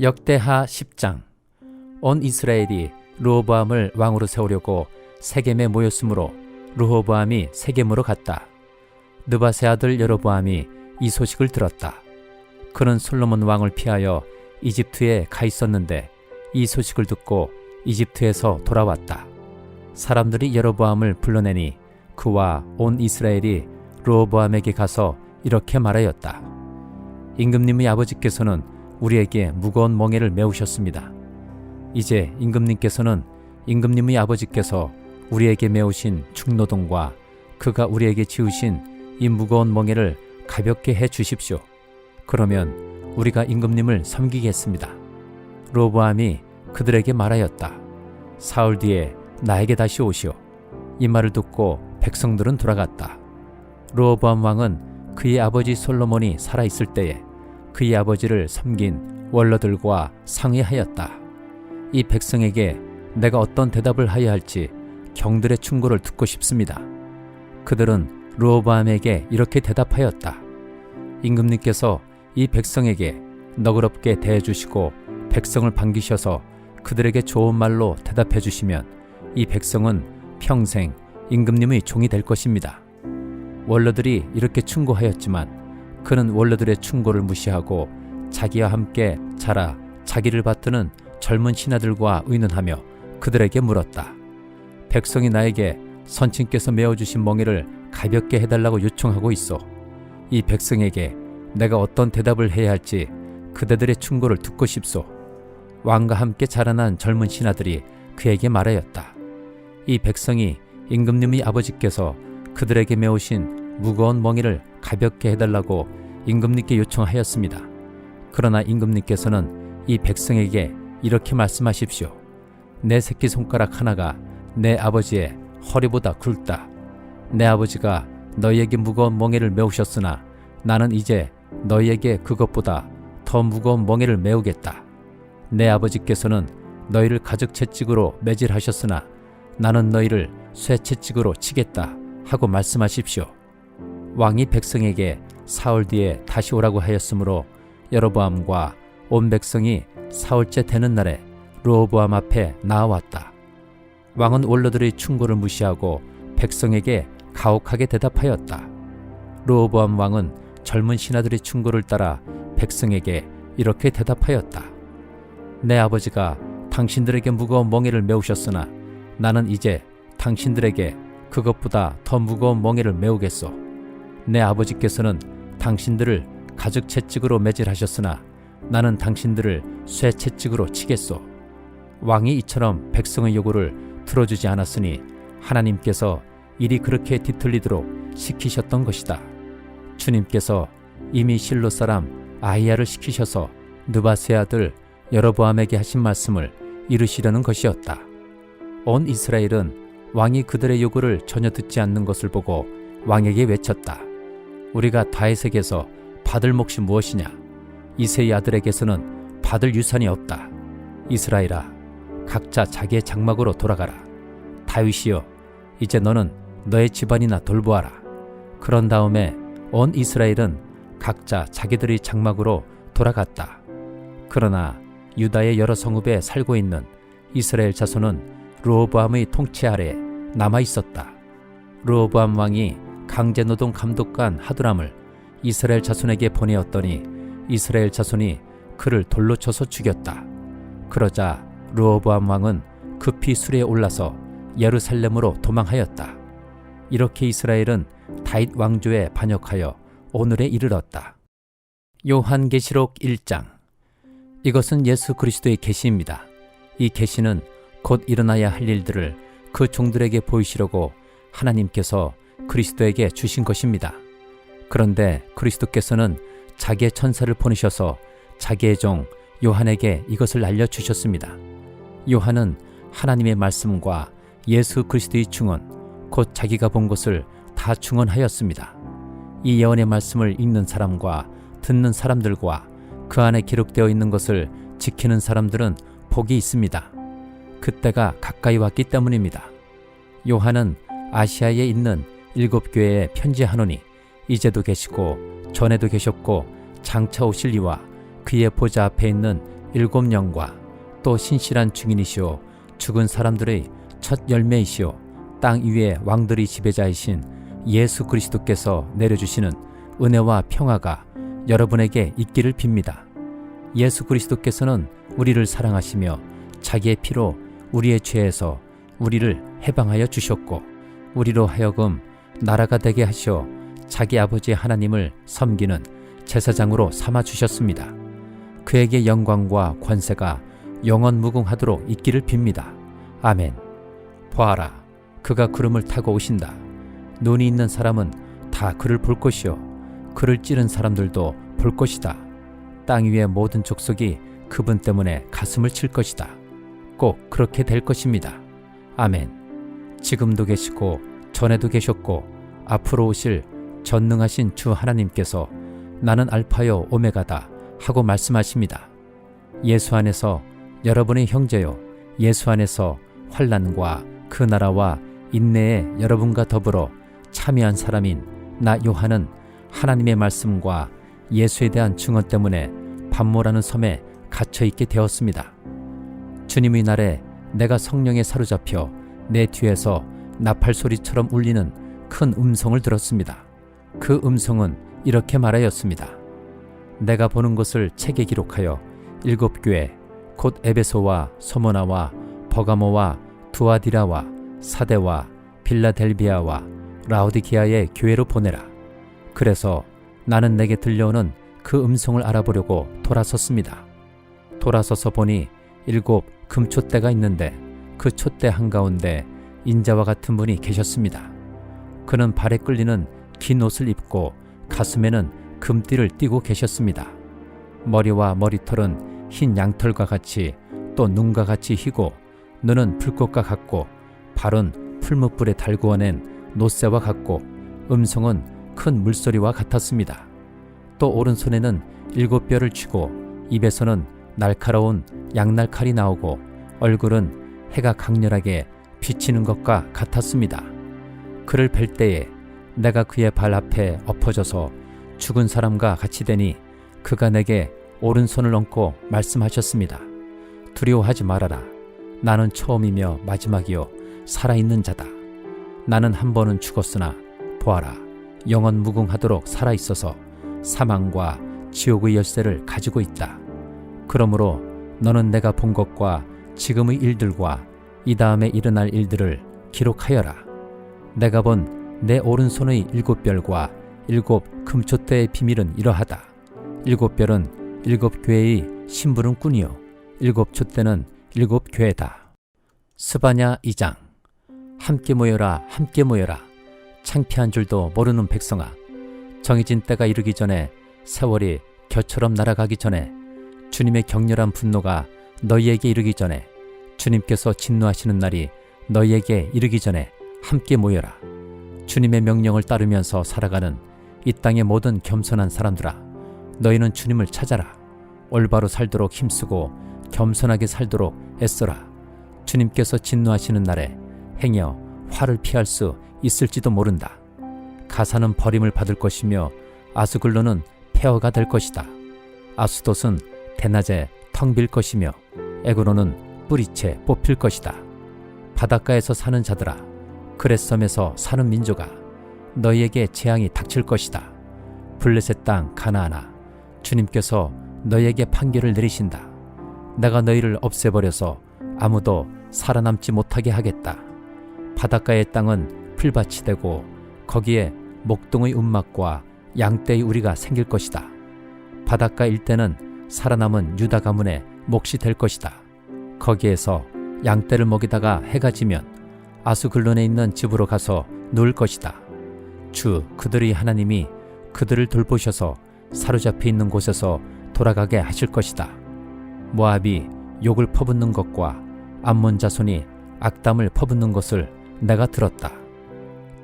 역대하 10장. 온 이스라엘이 르호보암을 왕으로 세우려고 세겜에 모였으므로 르호보암이 세겜으로 갔다. 느밧의 아들 여로보암이 이 소식을 들었다. 그는 솔로몬 왕을 피하여 이집트에 가 있었는데 이 소식을 듣고 이집트에서 돌아왔다. 사람들이 여로보암을 불러내니 그와 온 이스라엘이 르호보암에게 가서 이렇게 말하였다. 임금님의 아버지께서는 우리에게 무거운 멍에를 메우셨습니다. 이제 임금님께서는 임금님의 아버지께서 우리에게 메우신 중노동과 그가 우리에게 지으신 이 무거운 멍에를 가볍게 해 주십시오. 그러면 우리가 임금님을 섬기겠습니다. 르호보암이 그들에게 말하였다. 사흘 뒤에 나에게 다시 오시오. 이 말을 듣고 백성들은 돌아갔다. 르호보암 왕은 그의 아버지 솔로몬이 살아있을 때에 그의 아버지를 섬긴 원로들과 상의하였다. 이 백성에게 내가 어떤 대답을 하여야 할지 경들의 충고를 듣고 싶습니다. 그들은 르호보암에게 이렇게 대답하였다. 임금님께서 이 백성에게 너그럽게 대해주시고 백성을 반기셔서 그들에게 좋은 말로 대답해 주시면 이 백성은 평생 임금님의 종이 될 것입니다. 원로들이 이렇게 충고하였지만 그는 원로들의 충고를 무시하고 자기와 함께 자라 자기를 받드는 젊은 신하들과 의논하며 그들에게 물었다. 백성이 나에게 선친께서 메어주신 멍에를 가볍게 해달라고 요청하고 있어. 이 백성에게 내가 어떤 대답을 해야 할지 그대들의 충고를 듣고 싶소. 왕과 함께 자라난 젊은 신하들이 그에게 말하였다. 이 백성이 임금님의 아버지께서 그들에게 메우신 무거운 멍에를 가볍게 해달라고 임금님께 요청하였습니다. 그러나 임금님께서는 이 백성에게 이렇게 말씀하십시오. 내 새끼손가락 하나가 내 아버지의 허리보다 굵다. 내 아버지가 너희에게 무거운 멍에를 메우셨으나 나는 이제 너희에게 그것보다 더 무거운 멍에를 메우겠다. 내 아버지께서는 너희를 가죽 채찍으로 매질하셨으나 나는 너희를 쇠 채찍으로 치겠다 하고 말씀하십시오. 왕이 백성에게 사흘 뒤에 다시 오라고 하였으므로 여로보암과 온 백성이 사흘째 되는 날에 르호보암 앞에 나아왔다. 왕은 원로들의 충고를 무시하고 백성에게 가혹하게 대답하였다. 르호보암 왕은 젊은 신하들의 충고를 따라 백성에게 이렇게 대답하였다. 내 아버지가 당신들에게 무거운 멍에를 메우셨으나 나는 이제 당신들에게 그것보다 더 무거운 멍에를 메우겠소. 내 아버지께서는 당신들을 가죽 채찍으로 매질하셨으나 나는 당신들을 쇠 채찍으로 치겠소. 왕이 이처럼 백성의 요구를 들어주지 않았으니 하나님께서 일이 그렇게 뒤틀리도록 시키셨던 것이다. 주님께서 이미 실로 사람 아히야를 시키셔서 느밧의 아들 여로보암에게 하신 말씀을 이루시려는 것이었다. 온 이스라엘은 왕이 그들의 요구를 전혀 듣지 않는 것을 보고 왕에게 외쳤다. 우리가 다윗에게서 받을 몫이 무엇이냐? 이새의 아들에게서는 받을 유산이 없다. 이스라엘아, 각자 자기의 장막으로 돌아가라. 다윗이여, 이제 너는 너의 집안이나 돌보아라. 그런 다음에 온 이스라엘은 각자 자기들의 장막으로 돌아갔다. 그러나 유다의 여러 성읍에 살고 있는 이스라엘 자손은 르호보암의 통치 아래 남아 있었다. 르호보암 왕이 강제노동 감독관 하두람을 이스라엘 자손에게 보내었더니 이스라엘 자손이 그를 돌로 쳐서 죽였다. 그러자 르호보암 왕은 급히 수레에 올라서 예루살렘으로 도망하였다. 이렇게 이스라엘은 다윗 왕조에 반역하여 오늘에 이르렀다. 요한계시록 1장. 이것은 예수 그리스도의 계시입니다. 이 계시는 곧 일어나야 할 일들을 그 종들에게 보이시려고 하나님께서 그리스도에게 주신 것입니다. 그런데 그리스도께서는 자기의 천사를 보내셔서 자기의 종 요한에게 이것을 알려주셨습니다. 요한은 하나님의 말씀과 예수 그리스도의 증언, 곧 자기가 본 것을 다 증언하였습니다. 이 예언의 말씀을 읽는 사람과 듣는 사람들과 그 안에 기록되어 있는 것을 지키는 사람들은 복이 있습니다. 그때가 가까이 왔기 때문입니다. 요한은 아시아에 있는 7교회에 편지하노니 이제도 계시고 전에도 계셨고 장차 오실 이와 그의 보좌 앞에 있는 일곱 영과 또 신실한 증인이시오 죽은 사람들의 첫 열매이시오 땅 위의 왕들의 지배자이신 예수 그리스도께서 내려주시는 은혜와 평화가 여러분에게 있기를 빕니다. 예수 그리스도께서는 우리를 사랑하시며 자기의 피로 우리의 죄에서 우리를 해방하여 주셨고 우리로 하여금 나라가 되게 하시어 자기 아버지 하나님을 섬기는 제사장으로 삼아 주셨습니다. 그에게 영광과 권세가 영원 무궁하도록 있기를 빕니다. 아멘. 보아라, 그가 구름을 타고 오신다. 눈이 있는 사람은 다 그를 볼 것이요 그를 찌른 사람들도 볼 것이다. 땅 위의 모든 족속이 그분 때문에 가슴을 칠 것이다. 꼭 그렇게 될 것입니다. 아멘. 지금도 계시고 전에도 계셨고 앞으로 오실 전능하신 주 하나님께서 나는 알파요 오메가다 하고 말씀하십니다. 예수 안에서 여러분의 형제요 예수 안에서 환난과 그 나라와 인내에 여러분과 더불어 참여한 사람인 나 요한은 하나님의 말씀과 예수에 대한 증언 때문에 반모라는 섬에 갇혀있게 되었습니다. 주님의 날에 내가 성령에 사로잡혀 내 뒤에서 나팔소리처럼 울리는 큰 음성을 들었습니다. 그 음성은 이렇게 말하였습니다. 내가 보는 것을 책에 기록하여 7교회 곧 에베소와 소모나와 버가모와 두아디라와 사데와 빌라델비아와 라오디게아의 교회로 보내라. 그래서 나는 내게 들려오는 그 음성을 알아보려고 돌아섰습니다. 돌아서서 보니 7 금촛대가 있는데 그 촛대 한가운데 인자와 같은 분이 계셨습니다. 그는 발에 끌리는 긴 옷을 입고 가슴에는 금띠를 띠고 계셨습니다. 머리와 머리털은 흰 양털과 같이 또 눈과 같이 희고 눈은 불꽃과 같고 발은 풀무불에 달구어낸 노새와 같고 음성은 큰 물소리와 같았습니다. 또 오른손에는 7뼈를 쥐고 입에서는 날카로운 양날칼이 나오고 얼굴은 해가 강렬하게 비치는 것과 같았습니다. 그를 뵐 때에 내가 그의 발 앞에 엎어져서 죽은 사람과 같이 되니 그가 내게 오른손을 얹고 말씀하셨습니다. 두려워하지 말아라. 나는 처음이며 마지막이요 살아있는 자다. 나는 한 번은 죽었으나 보아라 영원 무궁하도록 살아있어서 사망과 지옥의 열쇠를 가지고 있다. 그러므로 너는 내가 본 것과 지금의 일들과 이 다음에 일어날 일들을 기록하여라. 내가 본 내 오른손의 7별과 7 금촛대의 비밀은 이러하다. 7별은 7교회의 심부름꾼이요 7 촛대는 7교회다. 스바냐 2장. 함께 모여라 함께 모여라. 창피한 줄도 모르는 백성아. 정해진 때가 이르기 전에 세월이 겨처럼 날아가기 전에 주님의 격렬한 분노가 너희에게 이르기 전에 주님께서 진노하시는 날이 너희에게 이르기 전에 함께 모여라. 주님의 명령을 따르면서 살아가는 이 땅의 모든 겸손한 사람들아, 너희는 주님을 찾아라. 올바로 살도록 힘쓰고 겸손하게 살도록 애써라. 주님께서 진노하시는 날에 행여 화를 피할 수 있을지도 모른다. 가사는 버림을 받을 것이며 아스글론은 폐허가 될 것이다. 아스돗은 대낮에 텅 빌 것이며 에그론은 뿌리채 뽑힐 것이다. 바닷가에서 사는 자들아, 그렛섬에서 사는 민족아, 너희에게 재앙이 닥칠 것이다. 블레셋 땅 가나안아, 주님께서 너희에게 판결을 내리신다. 내가 너희를 없애버려서 아무도 살아남지 못하게 하겠다. 바닷가의 땅은 풀밭이 되고 거기에 목동의 움막과 양떼의 우리가 생길 것이다. 바닷가 일대는 살아남은 유다 가문의 몫이 될 것이다. 거기에서 양떼를 먹이다가 해가 지면 아스글론에 있는 집으로 가서 누울 것이다. 주 그들의 하나님이 그들을 돌보셔서 사로잡혀 있는 곳에서 돌아가게 하실 것이다. 모압이 욕을 퍼붓는 것과 암몬 자손이 악담을 퍼붓는 것을 내가 들었다.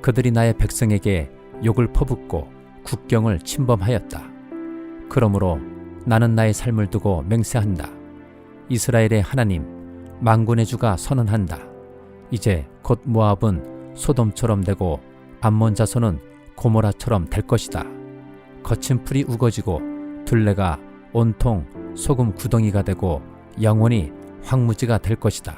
그들이 나의 백성에게 욕을 퍼붓고 국경을 침범하였다. 그러므로 나는 나의 삶을 두고 맹세한다. 이스라엘의 하나님 만군의 주가 선언한다. 이제 곧 모압은 소돔처럼 되고 암몬 자손은 고모라처럼 될 것이다. 거친 풀이 우거지고 둘레가 온통 소금 구덩이가 되고 영원히 황무지가 될 것이다.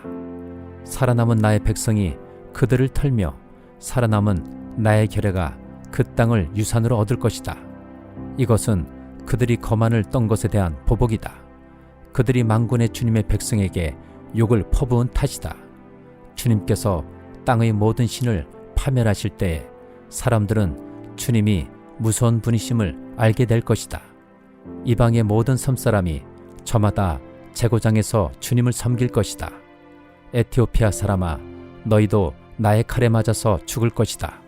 살아남은 나의 백성이 그들을 털며 살아남은 나의 결례가 그 땅을 유산으로 얻을 것이다. 이것은 그들이 거만을 떤 것에 대한 보복이다. 그들이 만군의 주님의 백성에게 욕을 퍼부은 탓이다. 주님께서 땅의 모든 신을 파멸하실 때에 사람들은 주님이 무서운 분이심을 알게 될 것이다. 이방의 모든 섬사람이 저마다 제고장에서 주님을 섬길 것이다. 에티오피아 사람아, 너희도 나의 칼에 맞아서 죽을 것이다.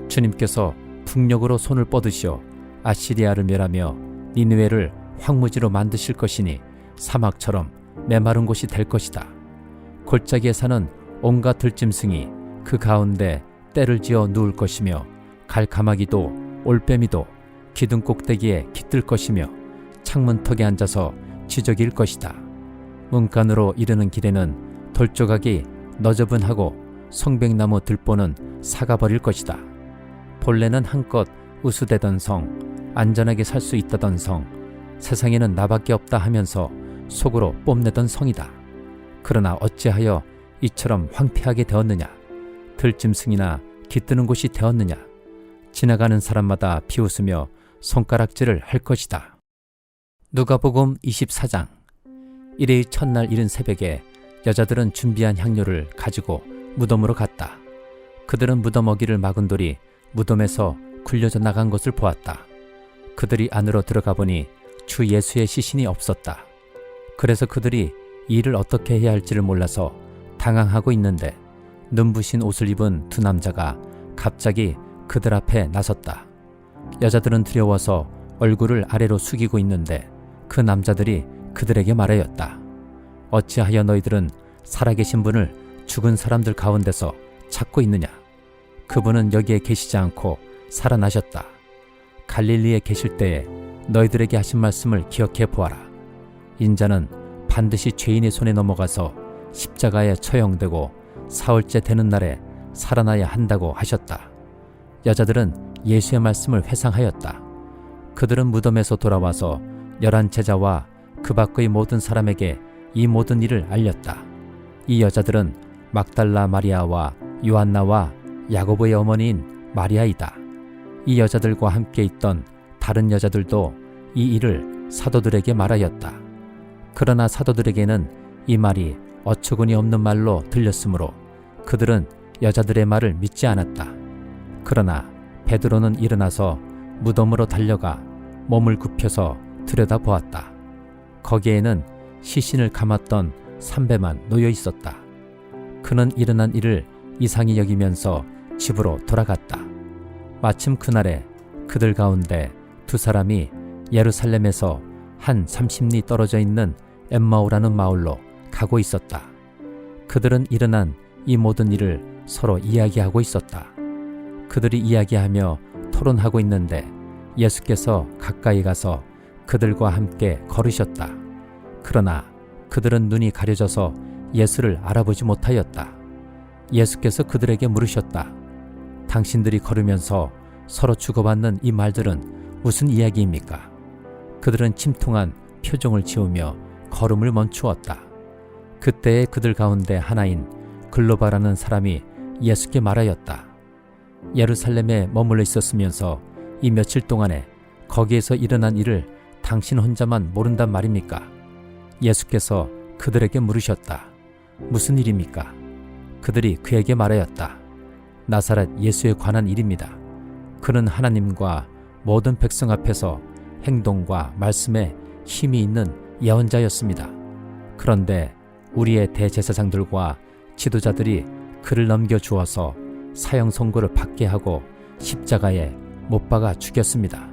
주님께서 북녘으로 손을 뻗으시어 아시리아를 멸하며 니느웨를 황무지로 만드실 것이니 사막처럼 메마른 곳이 될 것이다. 골짜기에 사는 온갖 들짐승이 그 가운데 떼를 지어 누울 것이며 갈가마귀도 올빼미도 기둥 꼭대기에 깃들 것이며 창문턱에 앉아서 지저귀일 것이다. 문간으로 이르는 길에는 돌조각이 너저분하고 송백나무 들보는 사가버릴 것이다. 본래는 한껏 우수되던 성, 안전하게 살 수 있다던 성, 세상에는 나밖에 없다 하면서 속으로 뽐내던 성이다. 그러나 어찌하여 이처럼 황폐하게 되었느냐? 들짐승이나 깃드는 곳이 되었느냐? 지나가는 사람마다 비웃으며 손가락질을 할 것이다. 누가복음 24장. 이레의 첫날 이른 새벽에 여자들은 준비한 향료를 가지고 무덤으로 갔다. 그들은 무덤 어기를 막은 돌이 무덤에서 굴려져 나간 것을 보았다. 그들이 안으로 들어가 보니 주 예수의 시신이 없었다. 그래서 그들이 이 일을 어떻게 해야 할지를 몰라서 당황하고 있는데 눈부신 옷을 입은 두 남자가 갑자기 그들 앞에 나섰다. 여자들은 두려워서 얼굴을 아래로 숙이고 있는데 그 남자들이 그들에게 말하였다. 어찌하여 너희들은 살아계신 분을 죽은 사람들 가운데서 찾고 있느냐? 그분은 여기에 계시지 않고 살아나셨다. 갈릴리에 계실 때에 너희들에게 하신 말씀을 기억해 보아라. 인자는 반드시 죄인의 손에 넘어가서 십자가에 처형되고 사흘째 되는 날에 살아나야 한다고 하셨다. 여자들은 예수의 말씀을 회상하였다. 그들은 무덤에서 돌아와서 11 제자와 그 밖의 모든 사람에게 이 모든 일을 알렸다. 이 여자들은 막달라 마리아와 요한나와 야고보의 어머니인 마리아이다. 이 여자들과 함께 있던 다른 여자들도 이 일을 사도들에게 말하였다. 그러나 사도들에게는 이 말이 어처구니 없는 말로 들렸으므로 그들은 여자들의 말을 믿지 않았다. 그러나 베드로는 일어나서 무덤으로 달려가 몸을 굽혀서 들여다보았다. 거기에는 시신을 감았던 삼배만 놓여 있었다. 그는 일어난 일을 이상히 여기면서 집으로 돌아갔다. 마침 그날에 그들 가운데 두 사람이 예루살렘에서 한 30리 떨어져 있는 엠마오라는 마을로 가고 있었다. 그들은 일어난 이 모든 일을 서로 이야기하고 있었다. 그들이 이야기하며 토론하고 있는데 예수께서 가까이 가서 그들과 함께 걸으셨다. 그러나 그들은 눈이 가려져서 예수를 알아보지 못하였다. 예수께서 그들에게 물으셨다. 당신들이 걸으면서 서로 주고받는 이 말들은 무슨 이야기입니까? 그들은 침통한 표정을 지으며 걸음을 멈추었다. 그때에 그들 가운데 하나인 글로바라는 사람이 예수께 말하였다. 예루살렘에 머물러 있었으면서 이 며칠 동안에 거기에서 일어난 일을 당신 혼자만 모른단 말입니까? 예수께서 그들에게 물으셨다. 무슨 일입니까? 그들이 그에게 말하였다. 나사렛 예수에 관한 일입니다. 그는 하나님과 모든 백성 앞에서 행동과 말씀에 힘이 있는 예언자였습니다. 그런데 우리의 대제사장들과 지도자들이 그를 넘겨주어서 사형 선고를 받게 하고 십자가에 못 박아 죽였습니다.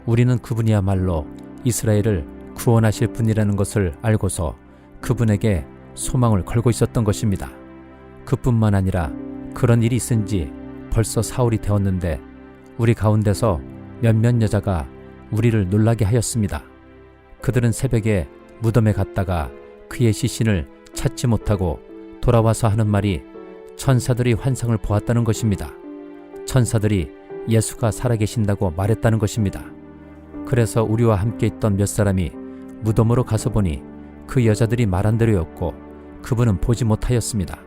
우리는 그분이야말로 이스라엘을 구원하실 분이라는 것을 알고서 그분에게 소망을 걸고 있었던 것입니다. 그뿐만 아니라 그런 일이 있은 지 벌써 사흘이 되었는데 우리 가운데서 몇몇 여자가 우리를 놀라게 하였습니다. 그들은 새벽에 무덤에 갔다가 그의 시신을 찾지 못하고 돌아와서 하는 말이 천사들이 환상을 보았다는 것입니다. 천사들이 예수가 살아계신다고 말했다는 것입니다. 그래서 우리와 함께 있던 몇 사람이 무덤으로 가서 보니 그 여자들이 말한 대로였고 그분은 보지 못하였습니다.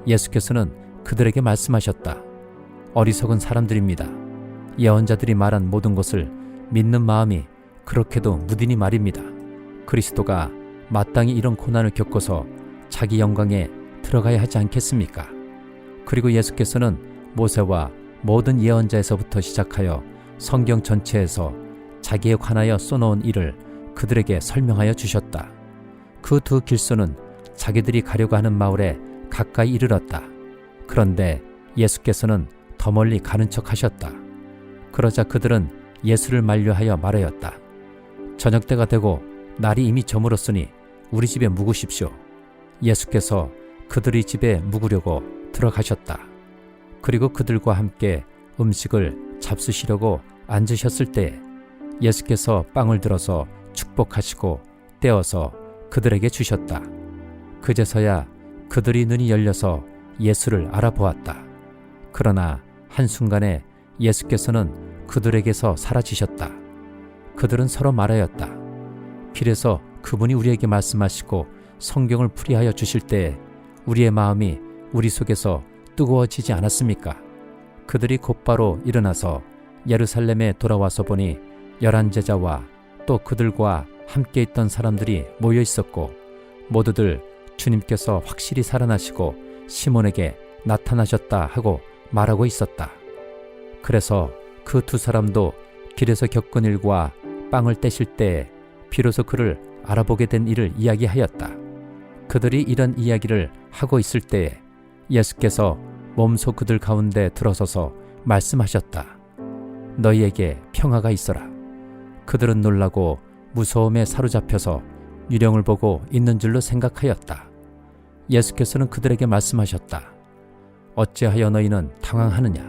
예수께서는 그들에게 말씀하셨다. 어리석은 사람들입니다. 예언자들이 말한 모든 것을 믿는 마음이 그렇게도 무디니 말입니다. 그리스도가 마땅히 이런 고난을 겪어서 자기 영광에 들어가야 하지 않겠습니까? 그리고 예수께서는 모세와 모든 예언자에서부터 시작하여 성경 전체에서 자기에 관하여 써놓은 일을 그들에게 설명하여 주셨다. 그 두 길소는 자기들이 가려고 하는 마을에 가까이 이르렀다. 그런데 예수께서는 더 멀리 가는 척 하셨다. 그러자 그들은 예수를 만류하여 말하였다. 저녁때가 되고 날이 이미 저물었으니 우리 집에 묵으십시오. 예수께서 그들의 집에 묵으려고 들어가셨다. 그리고 그들과 함께 음식을 잡수시려고 앉으셨을 때에 예수께서 빵을 들어서 축복하시고 떼어서 그들에게 주셨다. 그제서야 그들이 눈이 열려서 예수를 알아보았다. 그러나 한순간에 예수께서는 그들에게서 사라지셨다. 그들은 서로 말하였다. 길에서 그분이 우리에게 말씀하시고 성경을 풀이하여 주실 때에 우리의 마음이 우리 속에서 뜨거워지지 않았습니까? 그들이 곧바로 일어나서 예루살렘에 돌아와서 보니 11 제자와 또 그들과 함께 있던 사람들이 모여 있었고 모두들 주님께서 확실히 살아나시고 시몬에게 나타나셨다 하고 말하고 있었다. 그래서 그 두 사람도 길에서 겪은 일과 빵을 떼실 때에 비로소 그를 알아보게 된 일을 이야기하였다. 그들이 이런 이야기를 하고 있을 때에 예수께서 몸소 그들 가운데 들어서서 말씀하셨다. 너희에게 평화가 있어라. 그들은 놀라고 무서움에 사로잡혀서 유령을 보고 있는 줄로 생각하였다. 예수께서는 그들에게 말씀하셨다. 어찌하여 너희는 당황하느냐?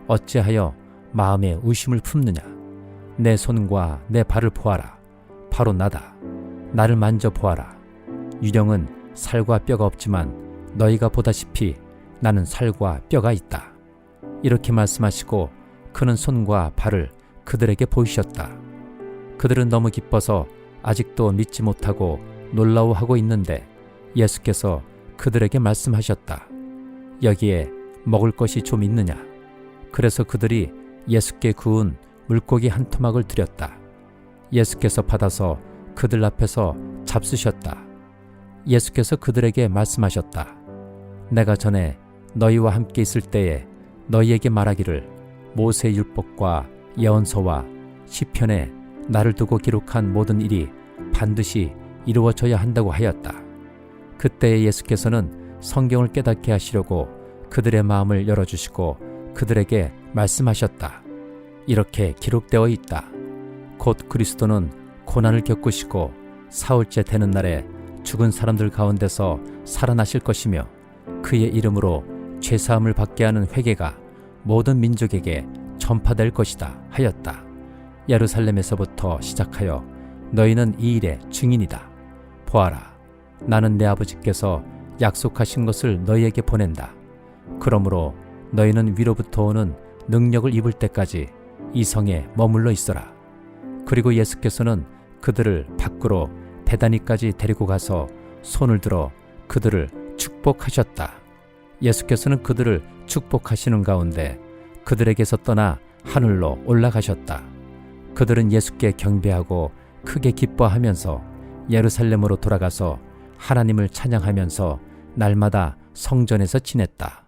어찌하여 마음에 의심을 품느냐? 내 손과 내 발을 보아라. 바로 나다. 나를 만져보아라. 유령은 살과 뼈가 없지만 너희가 보다시피 나는 살과 뼈가 있다. 이렇게 말씀하시고 그는 손과 발을 그들에게 보이셨다. 그들은 너무 기뻐서 아직도 믿지 못하고 놀라워하고 있는데 예수께서 그들에게 말씀하셨다. 여기에 먹을 것이 좀 있느냐? 그래서 그들이 예수께 구운 물고기 한 토막을 드렸다. 예수께서 받아서 그들 앞에서 잡수셨다. 예수께서 그들에게 말씀하셨다. 내가 전에 너희와 함께 있을 때에 너희에게 말하기를 모세 율법과 예언서와 시편에 나를 두고 기록한 모든 일이 반드시 이루어져야 한다고 하였다. 그때에 예수께서는 성경을 깨닫게 하시려고 그들의 마음을 열어주시고 그들에게 말씀하셨다. 이렇게 기록되어 있다. 곧 그리스도는 고난을 겪으시고 사흘째 되는 날에 죽은 사람들 가운데서 살아나실 것이며 그의 이름으로 죄사함을 받게 하는 회개가 모든 민족에게 전파될 것이다 하였다. 예루살렘에서부터 시작하여 너희는 이 일의 증인이다. 보아라, 나는 내 아버지께서 약속하신 것을 너희에게 보낸다. 그러므로 너희는 위로부터 오는 능력을 입을 때까지 이 성에 머물러 있어라. 그리고 예수께서는 그들을 밖으로 베다니까지 데리고 가서 손을 들어 그들을 축복하셨다. 예수께서는 그들을 축복하시는 가운데 그들에게서 떠나 하늘로 올라가셨다. 그들은 예수께 경배하고 크게 기뻐하면서 예루살렘으로 돌아가서 하나님을 찬양하면서 날마다 성전에서 지냈다.